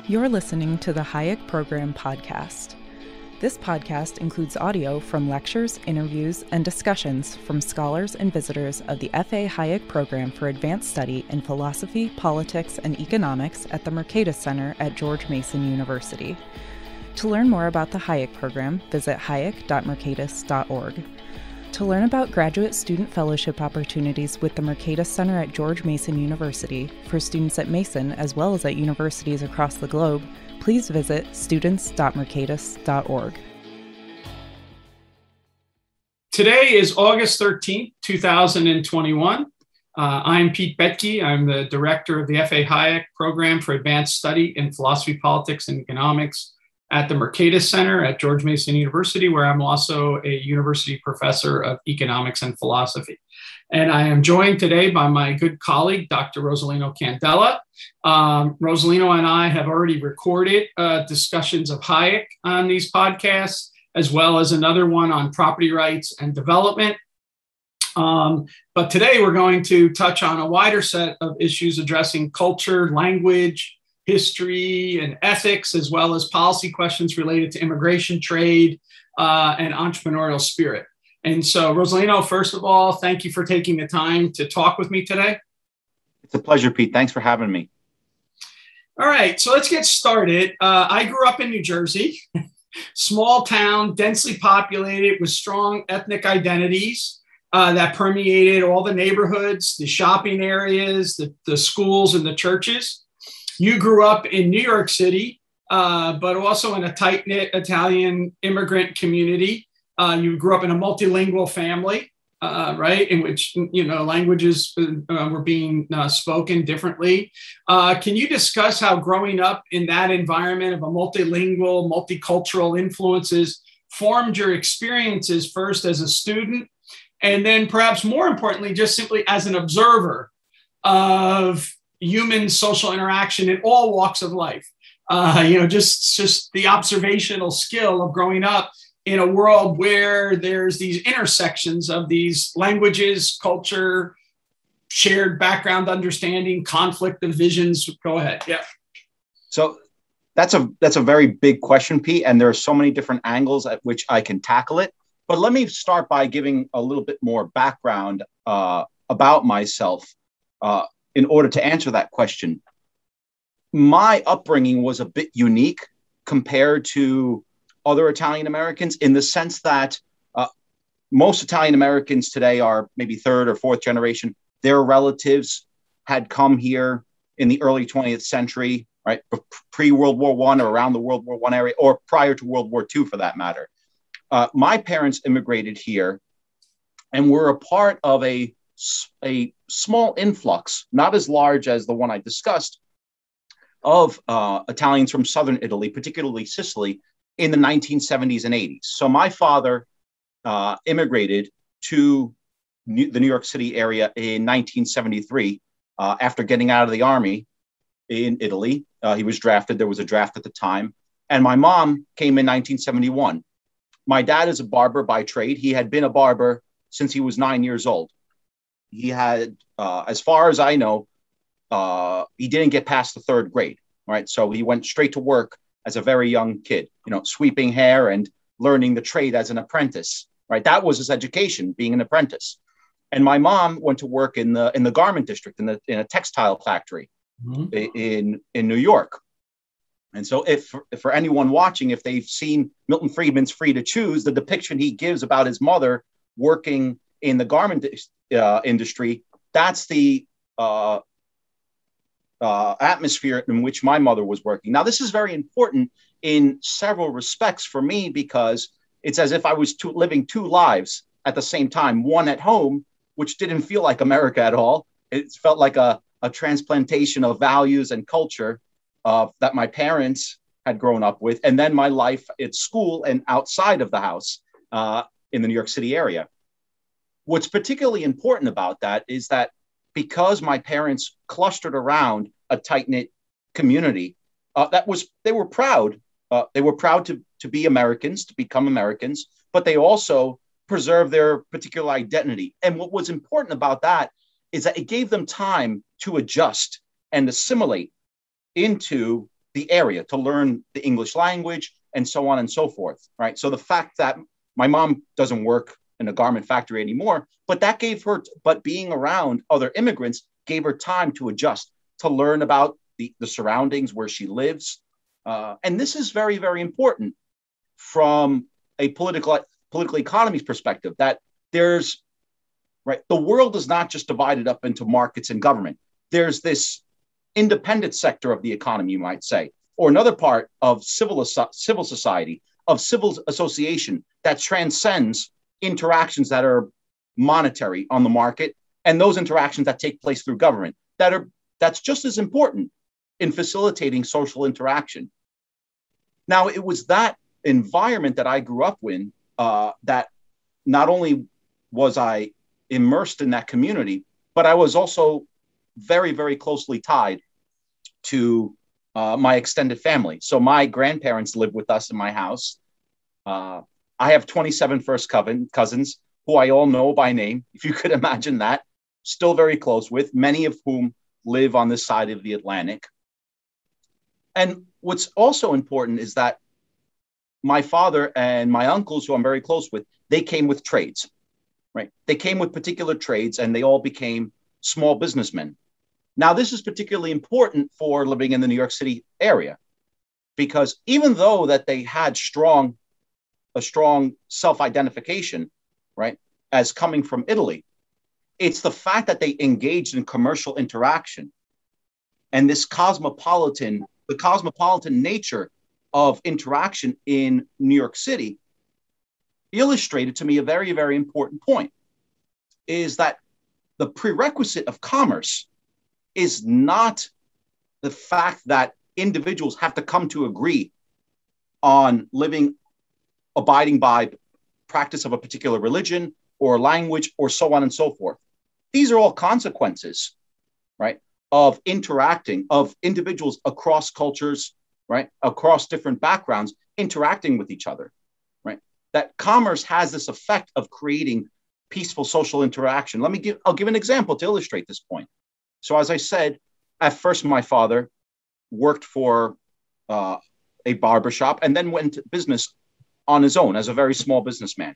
You're listening to the Hayek Program Podcast. This podcast includes audio from lectures, interviews, and discussions from scholars and visitors of the F.A. Hayek Program for Advanced Study in Philosophy, Politics, and Economics at the Mercatus Center at George Mason University. To learn more about the Hayek Program, visit hayek.mercatus.org. To learn about graduate student fellowship opportunities with the Mercatus Center at George Mason University for students at Mason as well as at universities across the globe, please visit students.mercatus.org. Today is August 13th, 2021. I'm Pete Boettke. I'm the director of the F.A. Hayek Program for Advanced Study in Philosophy, Politics, and Economics at the Mercatus Center at George Mason University, where I'm also a university professor of economics and philosophy. And I am joined today by my good colleague, Dr. Rosolino Candela. Rosolino and I have already recorded discussions of Hayek on these podcasts, as well as another one on property rights and development. But today we're going to touch on a wider set of issues addressing culture, language, history, and ethics, as well as policy questions related to immigration, trade, and entrepreneurial spirit. And so, Rosolino, first of all, thank you for taking the time to talk with me today. It's a pleasure, Pete. Thanks for having me. All right, so let's get started. I grew up in New Jersey, small town, densely populated with strong ethnic identities that permeated all the neighborhoods, the shopping areas, the schools, and the churches. You grew up in New York City, but also in a tight-knit Italian immigrant community. You grew up in a multilingual family, right, in which languages were being spoken differently. Can you discuss how growing up in that environment of a multilingual, multicultural influences formed your experiences first as a student, and then perhaps more importantly, just simply as an observer of human social interaction in all walks of life? Just the observational skill of growing up in a world where there's these intersections of these languages, culture, shared background understanding, conflict of visions. Go ahead. Yeah. So that's a very big question, Pete, and there are so many different angles at which I can tackle it. But let me start by giving a little bit more background about myself in order to answer that question. My upbringing was a bit unique compared to other Italian Americans in the sense that most Italian Americans today are maybe third or fourth generation. Their relatives had come here in the early 20th century, right? Pre-World War I or around the World War I area, or prior to World War II for that matter. My parents immigrated here and were a part of a small influx, not as large as the one I discussed, of Italians from southern Italy, particularly Sicily, in the 1970s and 80s. So my father immigrated to the New York City area in 1973 after getting out of the army in Italy. He was drafted. There was a draft at the time. And my mom came in 1971. My dad is a barber by trade. He had been a barber since he was 9 years old. He had, as far as I know, he didn't get past the third grade, right? So he went straight to work as a very young kid, sweeping hair and learning the trade as an apprentice, right? That was his education, being an apprentice. And my mom went to work in the garment district, in a textile factory in New York. And so if for anyone watching, if they've seen Milton Friedman's Free to Choose, the depiction he gives about his mother working in the garment industry, that's the atmosphere in which my mother was working. Now, this is very important in several respects for me because it's as if I was living two lives at the same time. One at home, which didn't feel like America at all. It felt like a transplantation of values and culture that my parents had grown up with. And then my life at school and outside of the house in the New York What's particularly important about that is that because my parents clustered around a tight-knit community, they were proud. They were proud to be Americans, to become Americans, but they also preserved their particular identity. And what was important about that is that it gave them time to adjust and assimilate into the area to learn the English language and so on and so forth, right? So the fact that my mom doesn't work in a garment factory anymore, but being around other immigrants gave her time to adjust, to learn about the surroundings where she lives. And this is very, very important from a political economy's perspective, that there's, right, the world is not just divided up into markets and government. There's this independent sector of the economy, you might say, or another part of civil society, of civil association that transcends interactions that are monetary on the market and those interactions that take place through government that's just as important in facilitating social interaction. Now, it was that environment that I grew up in that not only was I immersed in that community, but I was also very, very closely tied to my extended family. So my grandparents live with us in my house. I have 27 first cousins who I all know by name, if you could imagine that, still very close with, many of whom live on this side of the Atlantic. And what's also important is that my father and my uncles, who I'm very close with, they came with trades, right? They came with particular trades and they all became small businessmen. Now, this is particularly important for living in the New York City area, because even though that they had a strong self-identification, right, as coming from Italy, it's the fact that they engaged in commercial interaction and the cosmopolitan nature of interaction in New York City illustrated to me a very, very important point, is that the prerequisite of commerce is not the fact that individuals have to come to agree on abiding by practice of a particular religion or language or so on and so forth. These are all consequences, right, of interacting, of individuals across cultures, right, across different backgrounds, interacting with each other, right? That commerce has this effect of creating peaceful social interaction. I'll give an example to illustrate this point. So as I said, at first my father worked for a barbershop and then went into business on his own as a very small businessman.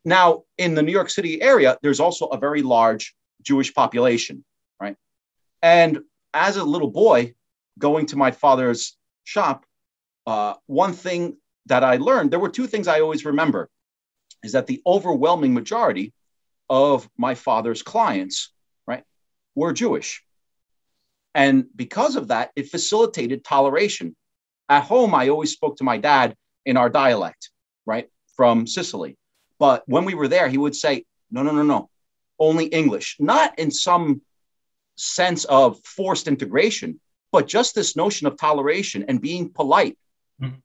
Now, in the New York City area, there's also a very large Jewish population, right? And as a little boy going to my father's shop, one thing that I learned, there were two things I always remember, is that the overwhelming majority of my father's clients, right, were Jewish. And because of that, it facilitated toleration. At home, I always spoke to my dad in our dialect, right, from Sicily. But when we were there, he would say, no, only English. Not in some sense of forced integration, but just this notion of toleration and being polite,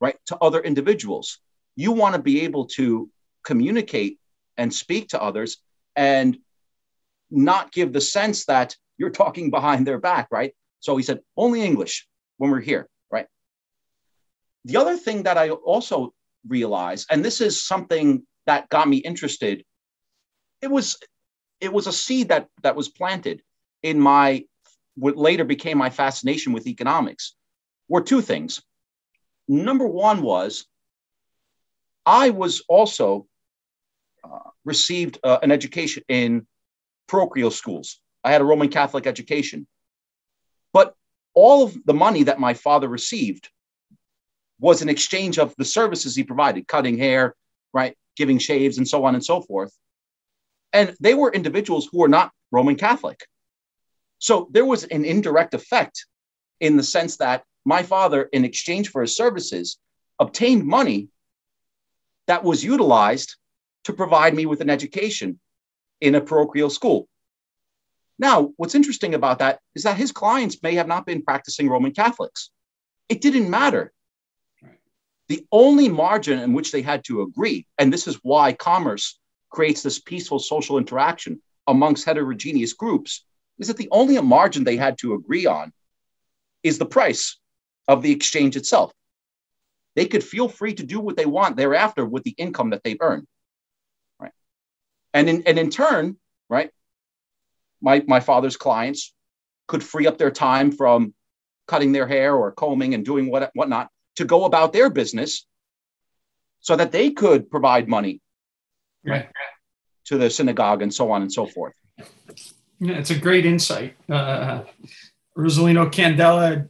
right, to other individuals. You want to be able to communicate and speak to others and not give the sense that you're talking behind their back, right? So he said, only English when we're here, right? The other thing that I also realized, and this is something that got me interested, it was a seed that was planted in what later became my fascination with economics, were two things. Number one was, I was also received an education in parochial schools. I had a Roman Catholic education. But all of the money that my father received was an exchange of the services he provided, cutting hair, right, giving shaves, and so on and so forth. And they were individuals who were not Roman Catholic. So there was an indirect effect in the sense that my father, in exchange for his services, obtained money that was utilized to provide me with an education in a parochial school. Now, what's interesting about that is that his clients may have not been practicing Roman Catholics. It didn't matter. Right. The only margin in which they had to agree, and this is why commerce creates this peaceful social interaction amongst heterogeneous groups, is that the only margin they had to agree on is the price of the exchange itself. They could feel free to do what they want thereafter with the income that they've earned. Right. And in turn, right, my father's clients could free up their time from cutting their hair or combing and doing whatnot to go about their business so that they could provide money right, to the synagogue and so on and so forth. Yeah, it's a great insight. Rosolino Candela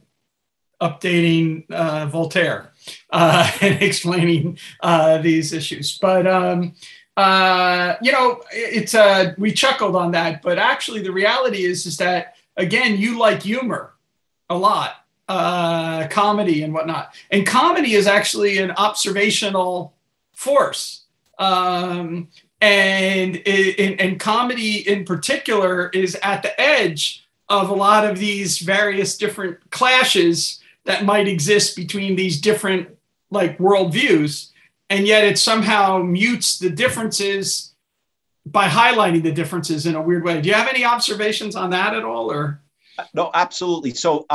updating Voltaire and explaining these issues. But, it's we chuckled on that, but actually the reality is that, again, you like humor a lot, comedy and whatnot. And comedy is actually an observational force. And comedy in particular is at the edge of a lot of these various different clashes that might exist between these different like worldviews. And yet it somehow mutes the differences by highlighting the differences in a weird way. Do you have any observations on that at all? Or no, absolutely. So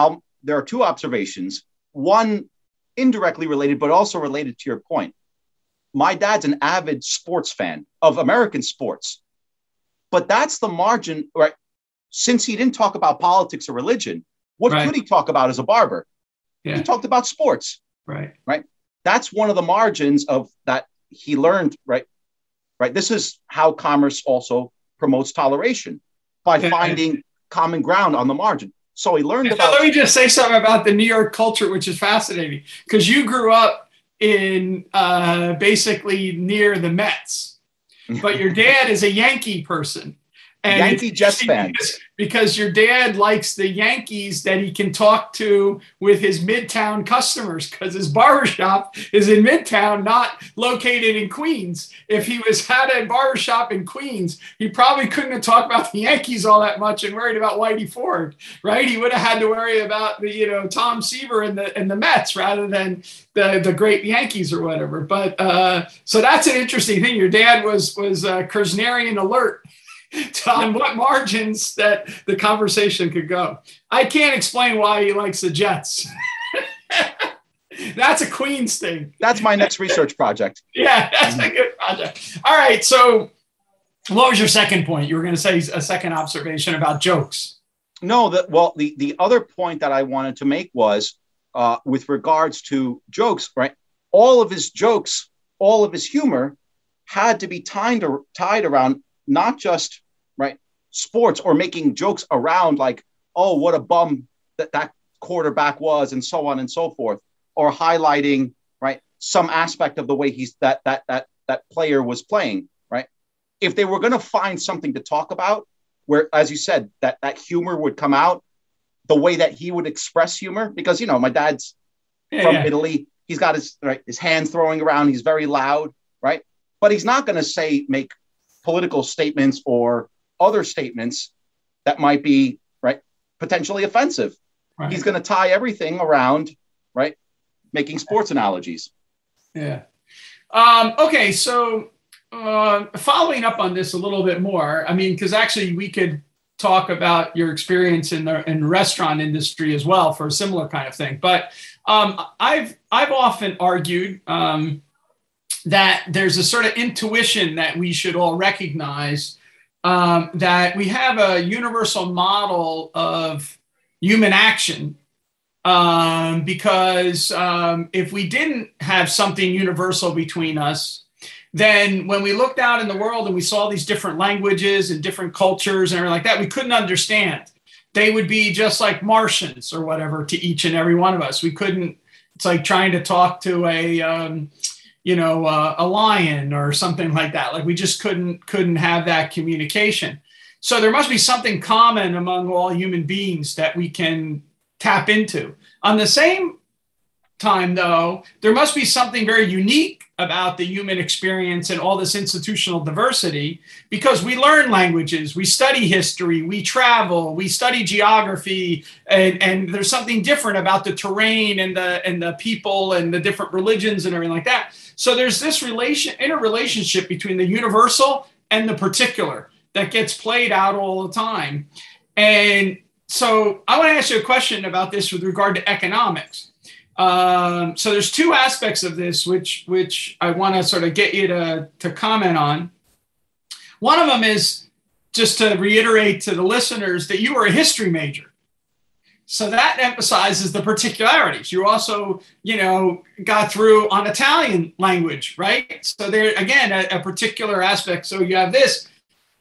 there are two observations, one indirectly related, but also related to your point. My dad's an avid sports fan of American sports, but that's the margin, right? Since he didn't talk about politics or religion, what could he talk about as a barber? Yeah. He talked about sports, right? That's one of the margins of that he learned, right? This is how commerce also promotes toleration by finding common ground on the margin. So he learned about. Let me just say something about the New York culture, which is fascinating, because you grew up in basically near the Mets, but your dad is a Yankee person. And Yankee Jets fan. Because your dad likes the Yankees that he can talk to with his Midtown customers, because his barbershop is in Midtown, not located in Queens. If he had a barbershop in Queens, he probably couldn't have talked about the Yankees all that much and worried about Whitey Ford, right? He would have had to worry about the, Tom Seaver and the Mets rather than the great Yankees or whatever. But so that's an interesting thing. Your dad was Kersnerian alert on what margins that the conversation could go. I can't explain why he likes the Jets. That's a Queens thing. That's my next research project. Yeah, that's a good project. All right. So what was your second point? You were going to say a second observation about jokes. No, the other point that I wanted to make was with regards to jokes, right? All of his jokes, all of his humor had to be tied around not just sports or making jokes around like, oh, what a bum that quarterback was and so on and so forth, or highlighting some aspect of the way that player was playing, right? If they were going to find something to talk about where, as you said, that humor would come out the way that he would express humor, because my dad's from Italy, he's got his hands throwing around, he's very loud, right? But he's not going to make political statements or other statements that might be potentially offensive. He's going to tie everything around making sports analogies. Okay, so following up on this a little bit more, because actually we could talk about your experience in the restaurant industry as well for a similar kind of thing, but I've often argued that there's a sort of intuition that we should all recognize, that we have a universal model of human action, because if we didn't have something universal between us, then when we looked out in the world and we saw these different languages and different cultures and everything like that, we couldn't understand. They would be just like Martians or whatever to each and every one of us. We couldn't. It's like trying to talk to a lion or something like that. Like we just couldn't have that communication. So there must be something common among all human beings that we can tap into. On the same time, though, there must be something very unique about the human experience and all this institutional diversity, because we learn languages, we study history, we travel, we study geography, and there's something different about the terrain and the people and the different religions and everything like that. So there's this interrelationship between the universal and the particular that gets played out all the time. And so I want to ask you a question about this with regard to economics. So there's two aspects of this which I want to sort of get you to comment on. One of them is just to reiterate to the listeners that you were a history major. So that emphasizes the particularities. You also, got through on Italian language, right? So there, again, a particular aspect. So you have this.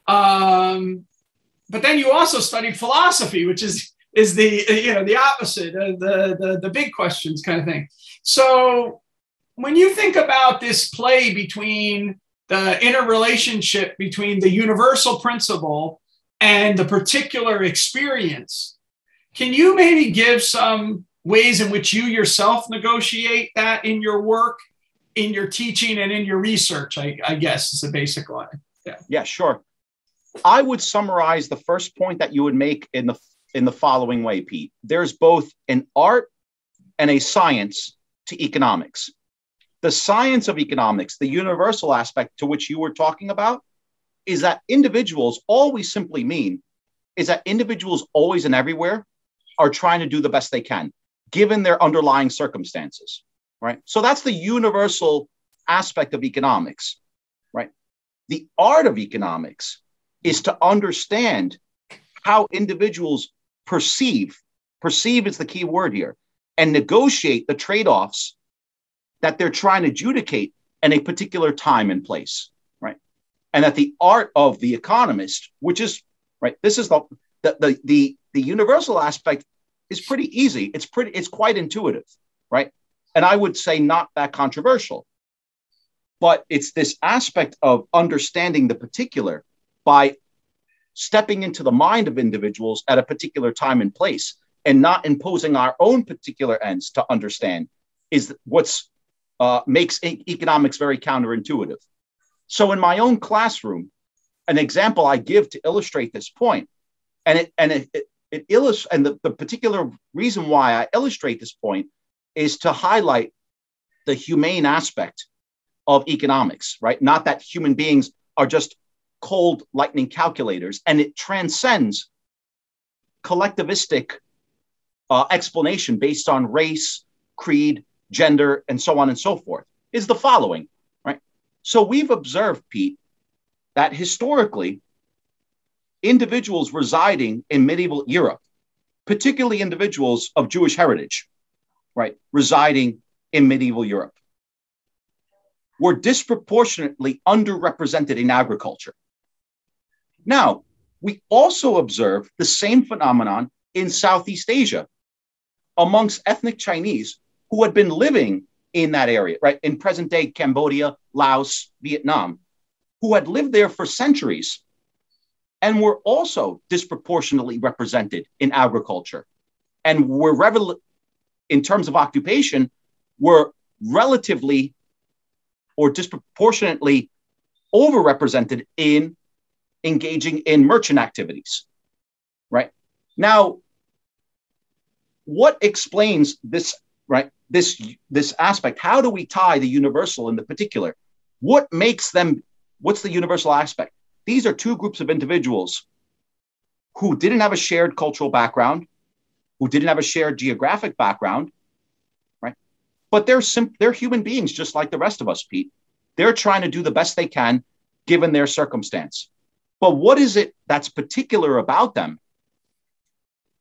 But then you also studied philosophy, which is the opposite of the big questions kind of thing. So when you think about this play between the interrelationship between the universal principle and the particular experience, can you maybe give some ways in which you yourself negotiate that in your work, in your teaching, and in your research, I guess is the basic line. Yeah, sure. I would summarize the first point that you would make in the following way, Pete. There's both an art and a science to economics. The science of economics, the universal aspect to which you were talking about, is that individuals, all we simply mean is that individuals always and everywhere are trying to do the best they can, given their underlying circumstances, right? So that's the universal aspect of economics, right? The art of economics is to understand how individuals perceive is the key word here, and negotiate the trade-offs that they're trying to adjudicate in a particular time and place, right? And that the art of the economist, which is, right, this is the universal aspect is pretty easy. It's quite intuitive, right? And I would say not that controversial, but it's this aspect of understanding the particular by stepping into the mind of individuals at a particular time and place and not imposing our own particular ends to understand is what's makes economics very counterintuitive. So in my own classroom, an example I give to illustrate this point, and the particular reason why I illustrate this point is to highlight the humane aspect of economics, right? Not that human beings are just cold lightning calculators, and it transcends collectivistic explanation based on race, creed, gender, and so on and so forth, is the following, right? So we've observed, Pete, that historically, individuals residing in medieval Europe, particularly individuals of Jewish heritage, right, residing in medieval Europe, were disproportionately underrepresented in agriculture. Now, we also observe the same phenomenon in Southeast Asia amongst ethnic Chinese who had been living in that area, right, in present-day Cambodia, Laos, Vietnam, who had lived there for centuries and were also disproportionately represented in agriculture and were, in terms of occupation, were relatively or disproportionately overrepresented in engaging in merchant activities, right? Now, what explains this, right? This aspect, how do we tie the universal and the particular? What makes them, what's the universal aspect? These are two groups of individuals who didn't have a shared cultural background, who didn't have a shared geographic background, right? But they're human beings just like the rest of us, Pete. They're trying to do the best they can given their circumstance. But what is it that's particular about them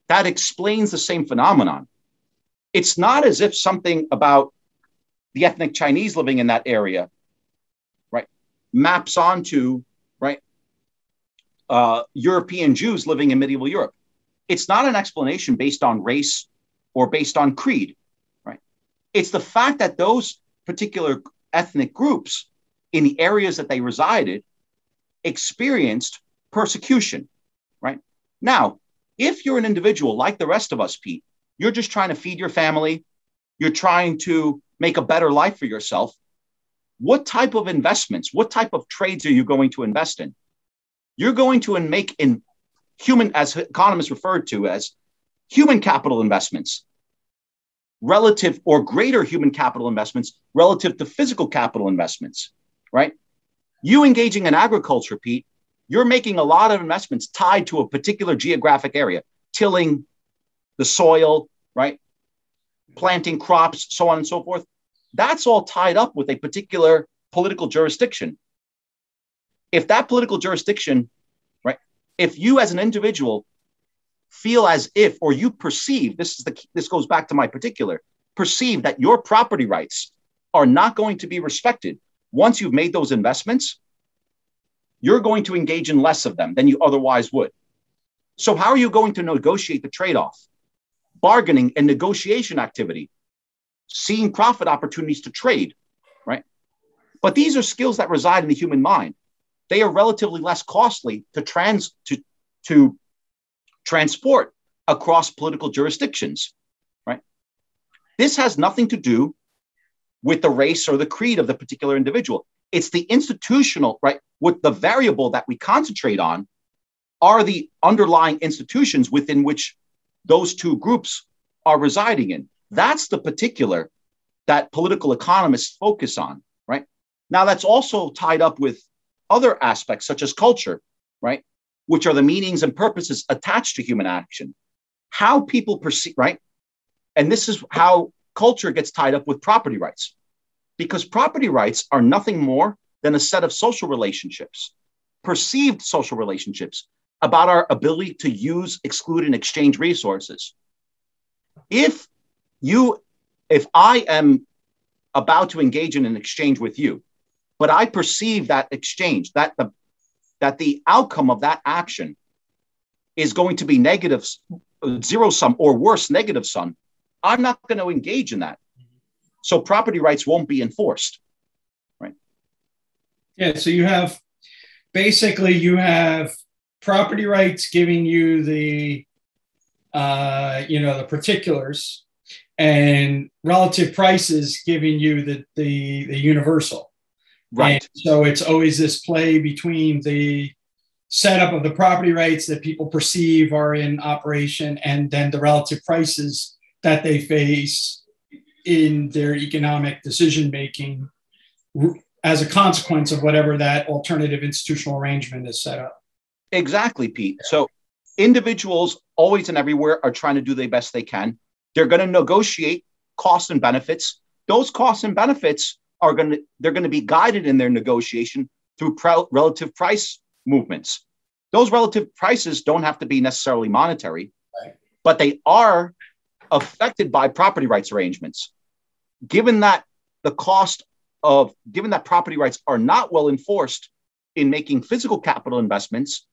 that explains the same phenomenon? It's not as if something about the ethnic Chinese living in that area, right, maps onto, right, European Jews living in medieval Europe. It's not an explanation based on race or based on creed, right? It's the fact that those particular ethnic groups in the areas that they resided experienced persecution, right? Now, if you're an individual like the rest of us, Pete, you're just trying to feed your family, you're trying to make a better life for yourself, what type of investments, what type of trades are you going to invest in? You're going to make in human, as economists referred to as human capital investments, relative or greater human capital investments relative to physical capital investments, right? You engaging in agriculture, Pete, you're making a lot of investments tied to a particular geographic area, tilling the soil, right? Planting crops, so on and so forth. That's all tied up with a particular political jurisdiction. If that political jurisdiction, right, if you as an individual feel as if, or you perceive, this goes back to my particular, perceive that your property rights are not going to be respected once you've made those investments, you're going to engage in less of them than you otherwise would. So how are you going to negotiate the trade-off? Bargaining and negotiation activity, seeing profit opportunities to trade, right? But these are skills that reside in the human mind. They are relatively less costly to transport across political jurisdictions, right? This has nothing to do with the race or the creed of the particular individual. It's the institutional, right? What the variable that we concentrate on are the underlying institutions within which those two groups are residing in. That's the particular that political economists focus on, right? Now, that's also tied up with other aspects such as culture, right? Which are the meanings and purposes attached to human action. How people perceive, right? And this is how culture gets tied up with property rights, because property rights are nothing more than a set of social relationships, perceived social relationships about our ability to use, exclude, and exchange resources. If I am about to engage in an exchange with you, but I perceive that exchange, that the outcome of that action is going to be negative, zero sum, or worse, negative sum, I'm not going to engage in that. So property rights won't be enforced, right? Yeah, so you have property rights giving you the particulars, and relative prices giving you the universal. Right. And so it's always this play between the setup of the property rights that people perceive are in operation, and then the relative prices that they face in their economic decision-making as a consequence of whatever that alternative institutional arrangement is set up. Exactly, Pete. So individuals always and everywhere are trying to do the best they can. They're going to negotiate costs and benefits. Those costs and benefits they're going to be guided in their negotiation through relative price movements. Those relative prices don't have to be necessarily monetary, right, but they are affected by property rights arrangements. Given that property rights are not well enforced in making physical capital investments,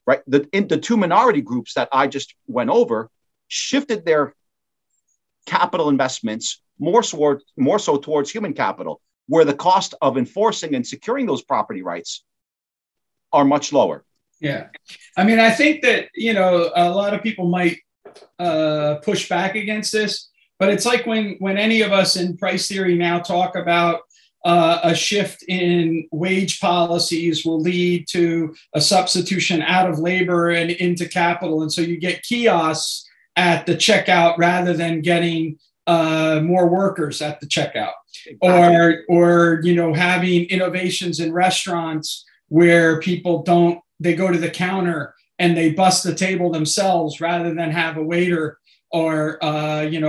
right? The two minority groups that I just went over shifted their capital investments more so towards human capital, where the cost of enforcing and securing those property rights are much lower. Yeah. I mean, I think that, a lot of people might push back against this, but it's like when any of us in price theory now talk about a shift in wage policies will lead to a substitution out of labor and into capital. And so you get kiosks at the checkout rather than getting more workers at the checkout. Exactly. Or having innovations in restaurants where people they go to the counter and they bust the table themselves rather than have a waiter, or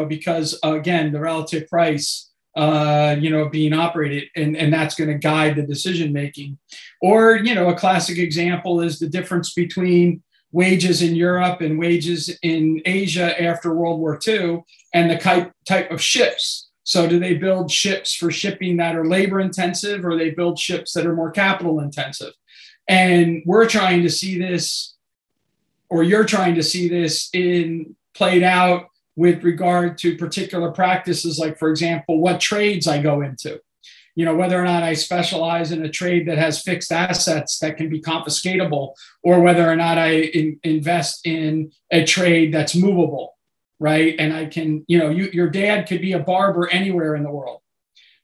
because again, the relative price being operated, and that's going to guide the decision making. Or a classic example is the difference between wages in Europe and wages in Asia after World War II, and the type of ships. So do they build ships for shipping that are labor intensive, or they build ships that are more capital intensive? And we're trying to see this, or you're trying to see this played out with regard to particular practices, like, for example, what trades I go into. Whether or not I specialize in a trade that has fixed assets that can be confiscatable, or whether or not I invest in a trade that's movable, right? And I can, your dad could be a barber anywhere in the world,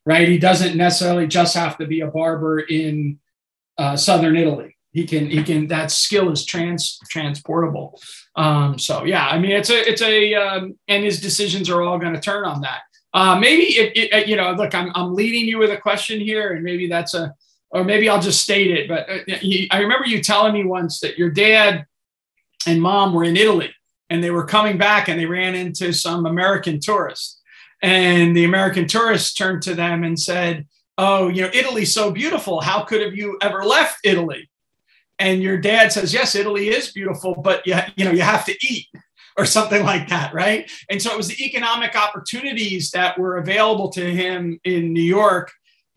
right? He doesn't necessarily just have to be a barber in Southern Italy. He can, that skill is transportable. So yeah, I mean, it's and his decisions are all going to turn on that. Maybe look, I'm leading you with a question here, and maybe or maybe I'll just state it. But I remember you telling me once that your dad and mom were in Italy, and they were coming back, and they ran into some American tourists, and the American tourists turned to them and said, "Oh, Italy's so beautiful. How could have you ever left Italy?" and your dad says, yes, Italy is beautiful, but you have to eat, or something like that, right? And so it was the economic opportunities that were available to him in New York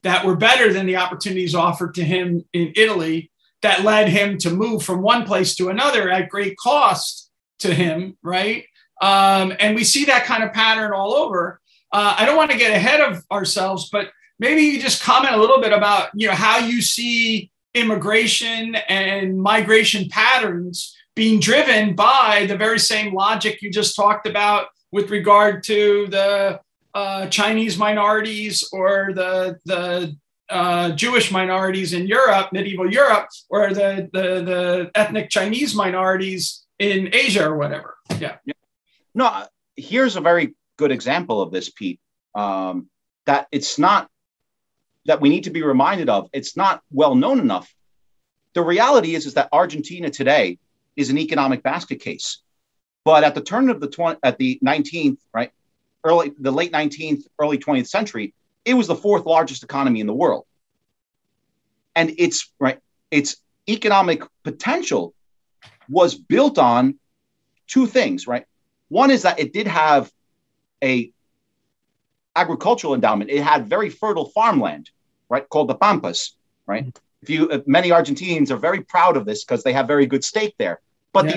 that were better than the opportunities offered to him in Italy that led him to move from one place to another at great cost to him, right? And we see that kind of pattern all over. I don't want to get ahead of ourselves, but maybe you just comment a little bit about, how you see immigration and migration patterns being driven by the very same logic you just talked about with regard to the Chinese minorities or the Jewish minorities in Europe, medieval Europe, or the ethnic Chinese minorities in Asia or whatever. Yeah. No, here's a very good example of this, Pete, that it's not that we need to be reminded of. It's not well known enough. The reality is that Argentina today is an economic basket case. But at the turn of the 19th, right, the late 19th, early 20th century, it was the fourth largest economy in the world. And its economic potential was built on two things, right? One is that it did have a agricultural endowment. It had very fertile farmland, right, called the Pampas, right? Many Argentinians are very proud of this because they have very good steak there. But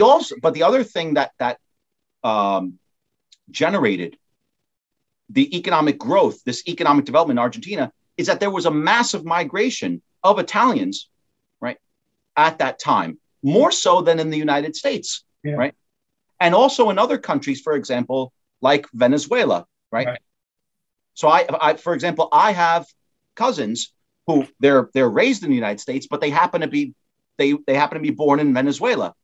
the other thing that generated the economic growth, this economic development in Argentina, is that there was a massive migration of Italians, right, at that time, more so than in the United States, right, and also in other countries, for example, like Venezuela, right. So I, for example, I have cousins who they're raised in the United States, but they happen to be born in Venezuela,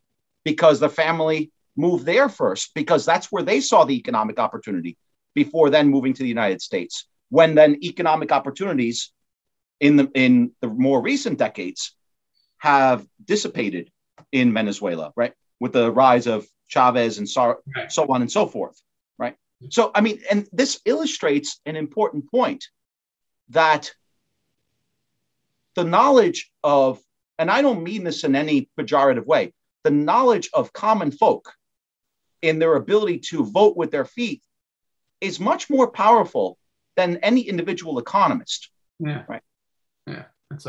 because the family moved there first, because that's where they saw the economic opportunity before then moving to the United States. When then economic opportunities in the more recent decades have dissipated in Venezuela, right? With the rise of Chavez and so on and so forth, right? So, I mean, and this illustrates an important point, that the knowledge of, and I don't mean this in any pejorative way, the knowledge of common folk in their ability to vote with their feet is much more powerful than any individual economist. Yeah. Right. Yeah. That's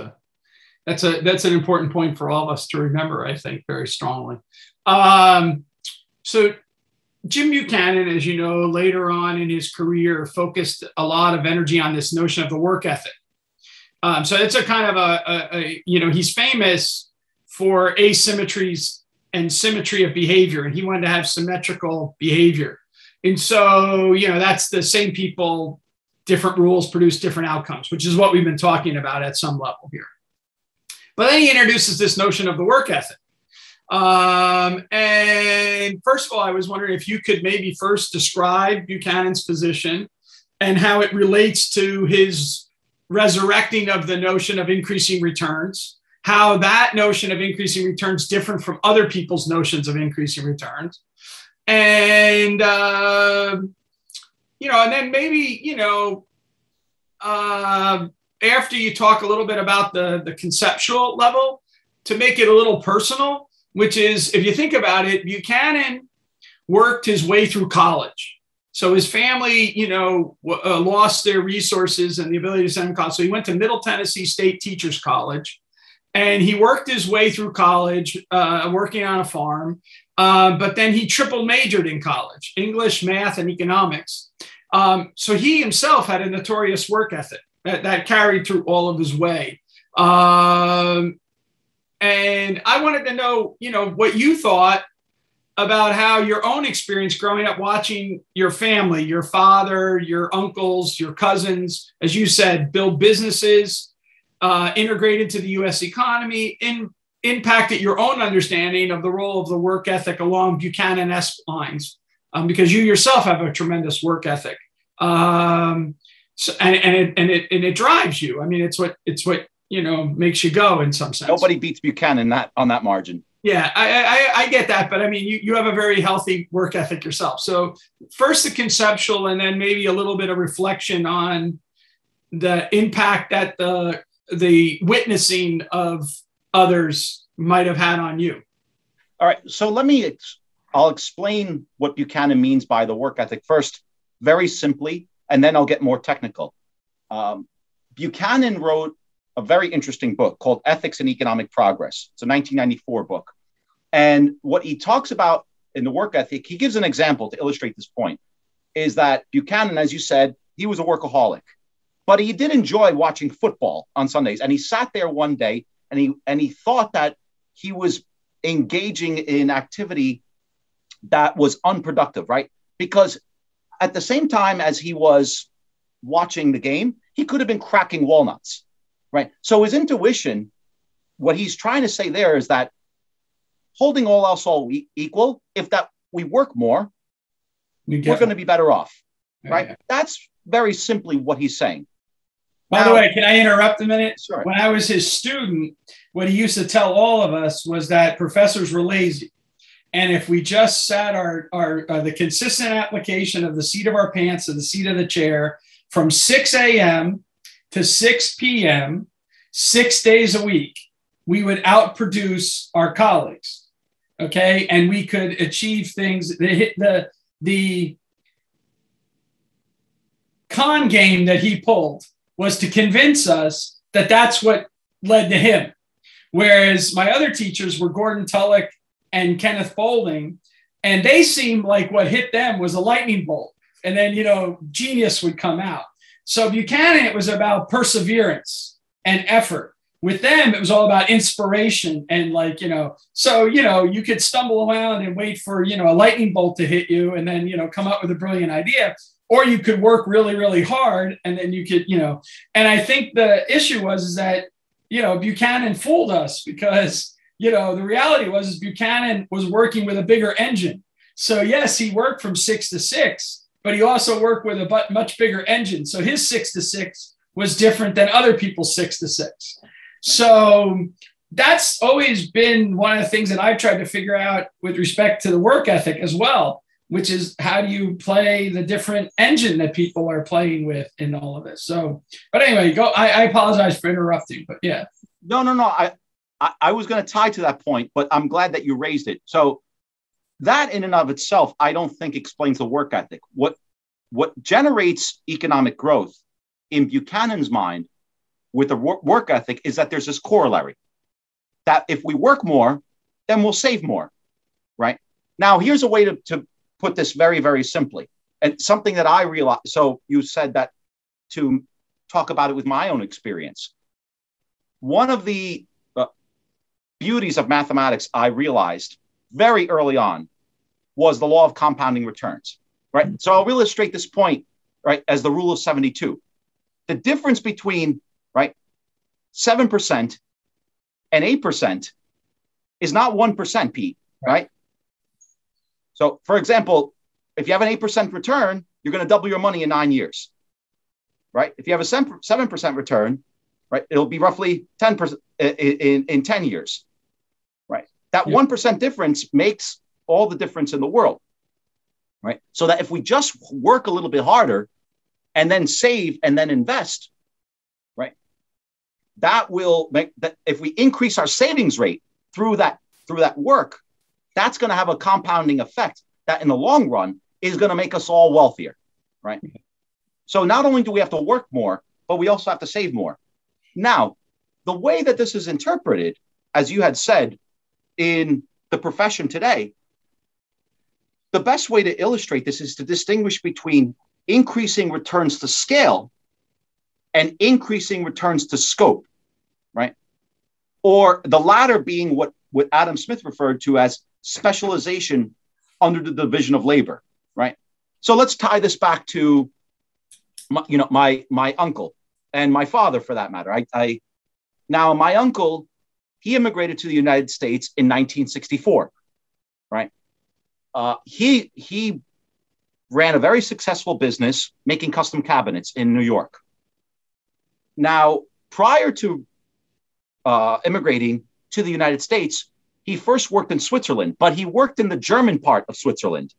an important point for all of us to remember, I think, very strongly. So Jim Buchanan, as you know, later on in his career, focused a lot of energy on this notion of the work ethic. So it's a kind of he's famous for asymmetries and symmetry of behavior, and he wanted to have symmetrical behavior. And so, that's the same people, different rules produce different outcomes, which is what we've been talking about at some level here. But then he introduces this notion of the work ethic. And first of all, I was wondering if you could maybe first describe Buchanan's position and how it relates to his resurrecting of the notion of increasing returns, how that notion of increasing returns different from other people's notions of increasing returns. And, and then maybe, after you talk a little bit about the conceptual level, to make it a little personal, which is, if you think about it, Buchanan worked his way through college. So his family, lost their resources and the ability to send him to college. So he went to Middle Tennessee State Teachers College, and he worked his way through college, working on a farm. But then he triple majored in college, English, math, and economics. So he himself had a notorious work ethic that carried through all of his way. And I wanted to know, what you thought about how your own experience growing up watching your family, your father, your uncles, your cousins, as you said, build businesses, integrate into the U.S. economy, impacted your own understanding of the role of the work ethic along Buchanan-esque lines, because you yourself have a tremendous work ethic. And it drives you. I mean, it's what makes you go in some sense. Nobody beats Buchanan on that margin. Yeah, I get that. But I mean, you have a very healthy work ethic yourself. So first the conceptual, and then maybe a little bit of reflection on the impact that the witnessing of others might have had on you. All right. So I'll explain what Buchanan means by the work ethic first, very simply, and then I'll get more technical. Buchanan wrote a very interesting book called Ethics and Economic Progress. It's a 1994 book. And what he talks about in the work ethic, he gives an example to illustrate this point, is that Buchanan, as you said, he was a workaholic, but he did enjoy watching football on Sundays. And he sat there one day and he thought that he was engaging in activity that was unproductive, right? Because at the same time as he was watching the game, he could have been cracking walnuts, right? So his intuition, what he's trying to say there is that holding all else all equal, if that we work more, we're going to be better off, right? Yeah. That's very simply what he's saying. By the way, can I interrupt a minute? Sure. When I was his student, what he used to tell all of us was that professors were lazy. And if we just sat the consistent application of the seat of our pants to the seat of the chair from 6 a.m. to 6 p.m., 6 days a week, we would outproduce our colleagues. Okay. And we could achieve things. The con game that he pulled was to convince us that that's what led to him. Whereas my other teachers were Gordon Tullock and Kenneth Boulding, and they seemed like what hit them was a lightning bolt. And then, genius would come out. So Buchanan, it was about perseverance and effort. With them, it was all about inspiration and you could stumble around and wait for, a lightning bolt to hit you and then, come up with a brilliant idea. Or you could work really, really hard and then you could, and I think the issue was that, Buchanan fooled us because, the reality was Buchanan was working with a bigger engine. So yes, he worked from 6 to 6, but he also worked with a much bigger engine. So his 6 to 6 was different than other people's 6 to 6. So that's always been one of the things that I've tried to figure out with respect to the work ethic as well, which is how do you play the different engine that people are playing with in all of this. So, but anyway, go. I apologize for interrupting, but yeah. No. I was going to tie to that point, but I'm glad that you raised it. So that in and of itself, I don't think explains the work ethic. What generates economic growth in Buchanan's mind with the work ethic is that there's this corollary that if we work more, then we'll save more, right? Now, here's a way to put this very, very simply, and something that I realized. So you said that to talk about it with my own experience. One of the beauties of mathematics I realized very early on was the law of compounding returns, right? So I'll illustrate this point, right, as the rule of 72. The difference between, right, 7% and 8% is not 1%, Pete, right? So, for example, if you have an 8% return, you're going to double your money in 9 years, right? If you have a 7% return, right, it'll be roughly 10% in 10 years, right? That 1% difference makes all the difference in the world, right? So that if we just work a little bit harder and then save and then invest, right, that will make that if we increase our savings rate through that work, that's going to have a compounding effect that in the long run is going to make us all wealthier, right? So not only do we have to work more, but we also have to save more. Now, the way that this is interpreted, as you had said, in the profession today, the best way to illustrate this is to distinguish between increasing returns to scale and increasing returns to scope, right? Or the latter being what Adam Smith referred to as specialization under the division of labor, right? So let's tie this back to my uncle and my father, for that matter. Now my uncle, he immigrated to the United States in 1964, right? He ran a very successful business making custom cabinets in New York. Now, prior to immigrating to the United States, he first worked in Switzerland, but he worked in the German part of Switzerland.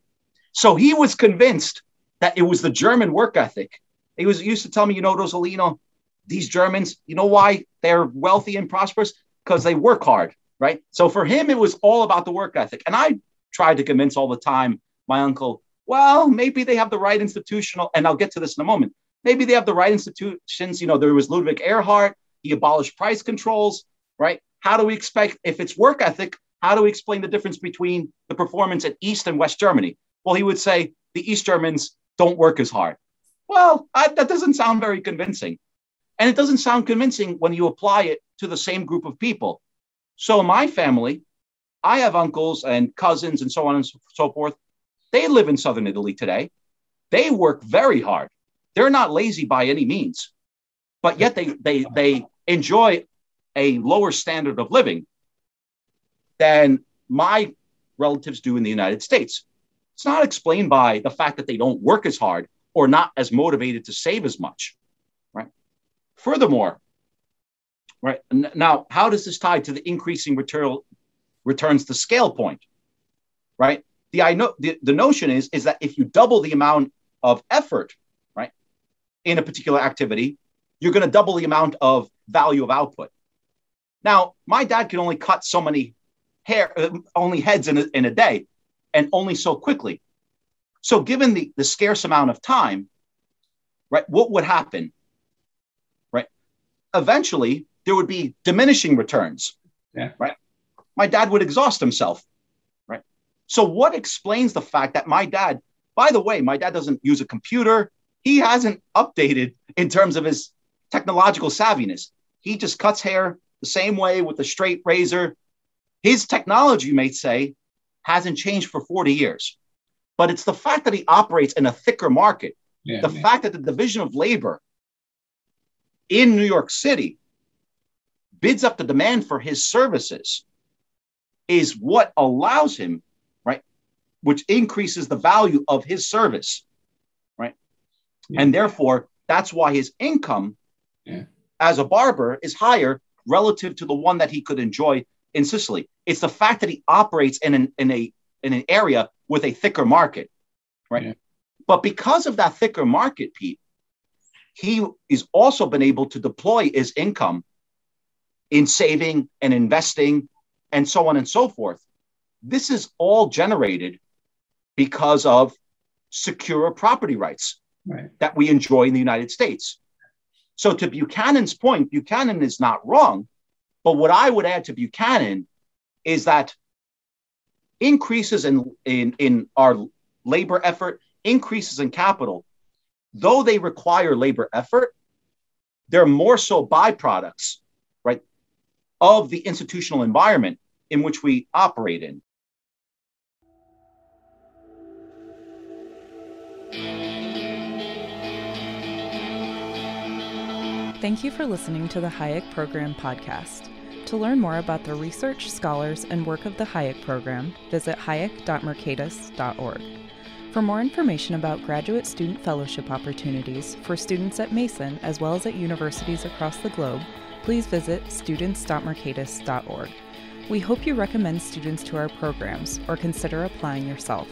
So he was convinced that it was the German work ethic. He used to tell me, Rosolino, these Germans, you know why they're wealthy and prosperous? Because they work hard. right? So for him, it was all about the work ethic. And I tried to convince all the time my uncle, well, maybe they have the right institutional, and I'll get to this in a moment. Maybe they have the right institutions. There was Ludwig Erhard. He abolished price controls, right? How do we expect, if it's work ethic, how do we explain the difference between the performance at East and West Germany? Well, he would say the East Germans don't work as hard. Well, that doesn't sound very convincing. And it doesn't sound convincing when you apply it to the same group of people. So in my family, I have uncles and cousins and so on and so forth. They live in Southern Italy today. They work very hard. They're not lazy by any means, but yet they enjoy a lower standard of living than my relatives do in the United States. It's not explained by the fact that they don't work as hard or not as motivated to save as much, right? Furthermore, right now, how does this tie to the increasing returns to scale point, right? The notion is that if you double the amount of effort, right, in a particular activity, you're going to double the amount of value of output. Now, my dad can only cut so many heads in a day, and only so quickly. So given the scarce amount of time, right, what would happen, right? Eventually, there would be diminishing returns, right? My dad would exhaust himself, right? So what explains the fact that my dad, by the way, my dad doesn't use a computer. He hasn't updated in terms of his technological savviness. He just cuts hair the same way with a straight razor. His technology, you may say, hasn't changed for 40 years. But it's the fact that he operates in a thicker market, fact that the division of labor in New York City bids up the demand for his services is what allows him, right, which increases the value of his service, right? Yeah. And therefore, that's why his income as a barber is higher relative to the one that he could enjoy in Sicily. It's the fact that he operates in an area with a thicker market, right? Yeah. But because of that thicker market, Pete, he has also been able to deploy his income in saving and investing and so on and so forth. This is all generated because of secure property rights that we enjoy in the United States. So to Buchanan's point, Buchanan is not wrong. But what I would add to Buchanan is that increases in our labor effort, increases in capital, though they require labor effort, they're more so byproducts, right, of the institutional environment in which we operate in. Thank you for listening to the Hayek Program Podcast. To learn more about the research, scholars, and work of the Hayek Program, visit hayek.mercatus.org. For more information about graduate student fellowship opportunities for students at Mason as well as at universities across the globe, please visit students.mercatus.org. We hope you recommend students to our programs or consider applying yourself.